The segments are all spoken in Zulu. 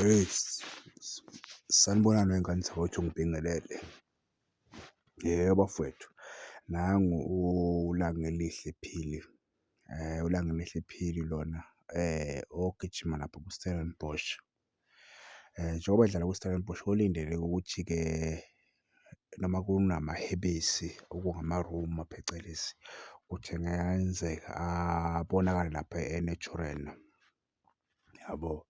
Hey, sanibonani wey'ngane zakwethu ngibingelele. Yebo bafowethu, nangu uLanga Elihle Phili. uLanga Elihle Phili lona ogijima lapha ku-Stellenbosch. Njengoba edlala ku-Stellenbosch kulindeleke ukuthi-ke noma kunamahebesi okungama-rumour phecelezi ukuthi kungayenzeka abonakale lapha eNatureland, yabo.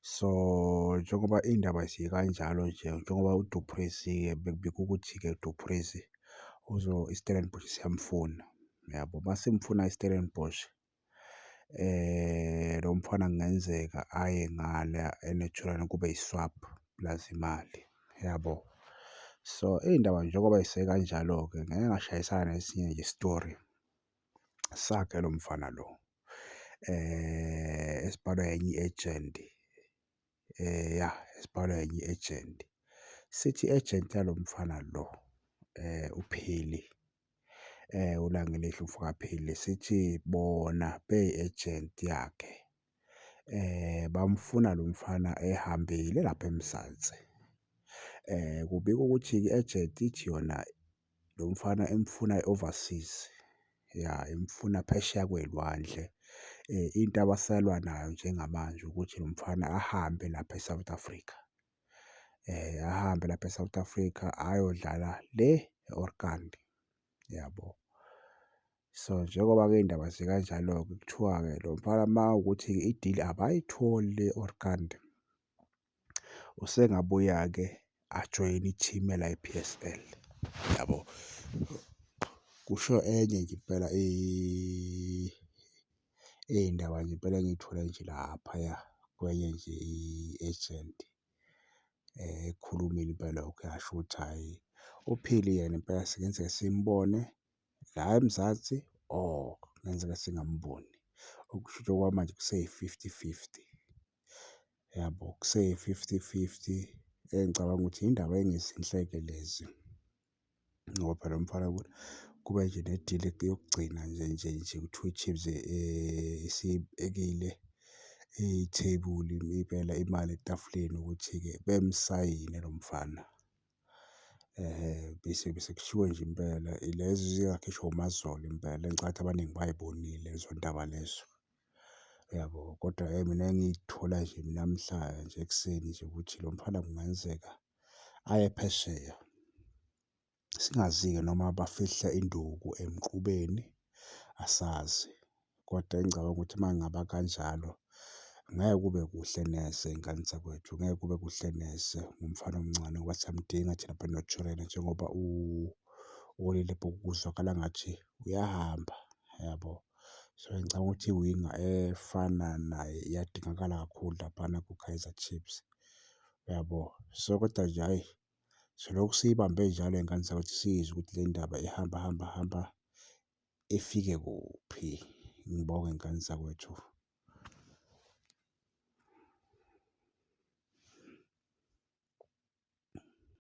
So njengoba iy'ndaba zikanjalo nje, njengoba uDu Plessis-ke bekubikwa ukuthi-ke uDu Plessis iStellenbosch siyamfuna, yabo. Masimfuna iStellenbosch, lo mfana kungenzeka aye ngala eNatureland kube yi-swap plus imali, yabo. So iy'ndaba njengoba yisekanjalo-ke ngeke ngashayisana nesinye nje isitori sakhe lo mfana lo, esibhalwa enye i-agent, esibhalwa enye i-agent. Sithi i-agent yalo mfana lo uPhili, uLanga Elihle uMfakaphili, sithi bona beyi-agent yakhe bamfuna lo mfana ehambile lapha eMzansi. Kubikwa ukuthi-ke i-agent ithi yona lo mfana imfuna overseas, imfuna phesheya kwey'lwandle. Into abasalwa nayo njengamanje ukuthi lo mfana ahambe lapha e-South Africa, ahambe lapha e-South Africa ayodlala le e-Orlando, yabo. So njengoba-ke iy'ndaba zikanjalo-ke kuthiwa-ke lo mfana mawukuthi i-deal abayitholi e-Orlando, usengabuya-ke ajoyine i-team yala e-P_S_L, yabo. Kusho enye nje impela iy'ndaba nje impela engiy'thole nje laphaya kwenye nje i-agent ekhulumile impela lokho yasho ukuthi hhayi uPhili yena impela singenzeka simbone la eMzansi or kungenzeka singamboni. Okusho ukuthi okwamanje kuseyi-50-50, yabo, kuseyi-50-50. Ngicabanga ukuthi iy'ndaba ey'ngezinhle-ke lezi ngoba phela lo mfana kube nje ne-deal yokugcina nje kuthiwa i-Chiefs isiyibekile ithebuli impela imali etafuleni ukuthi-ke bemsayine lo mfana. Bese kushiwo nje impela lezo zingakhishwa umazolo impela engicathi abaningi bay'bonile lezo ndaba lezo, yabo. Kodwa mina engiy'thola nje namhla nje ekuseni nje ukuthi lo mfana kungenzeka aye phesheya. Singazi-ke noma bafihla induku emqubeni, asazi. Kodwa engicabanga ukuthi uma ngaba kanjalo ngeke kube kuhle neze y'ngane zakwethu, ngeke kube kuhle neze ngomfana omncane ngoba siyamdinga thina lapha eNatureland njengoba kuzwakala ngathi uyahamba, yabo. So ngicabanga ukuthi i-winger efana naye iyadingakala kakhulu laphana ku-Kaizer Chiefs, yabo. So kodwa nje hhayi, silokhu siyibambe njalo iy'ngane zakwethu sizwe ukuthi le ndaba ihamba ifike kuphi. Ngibonge iy'ngane zakwethu.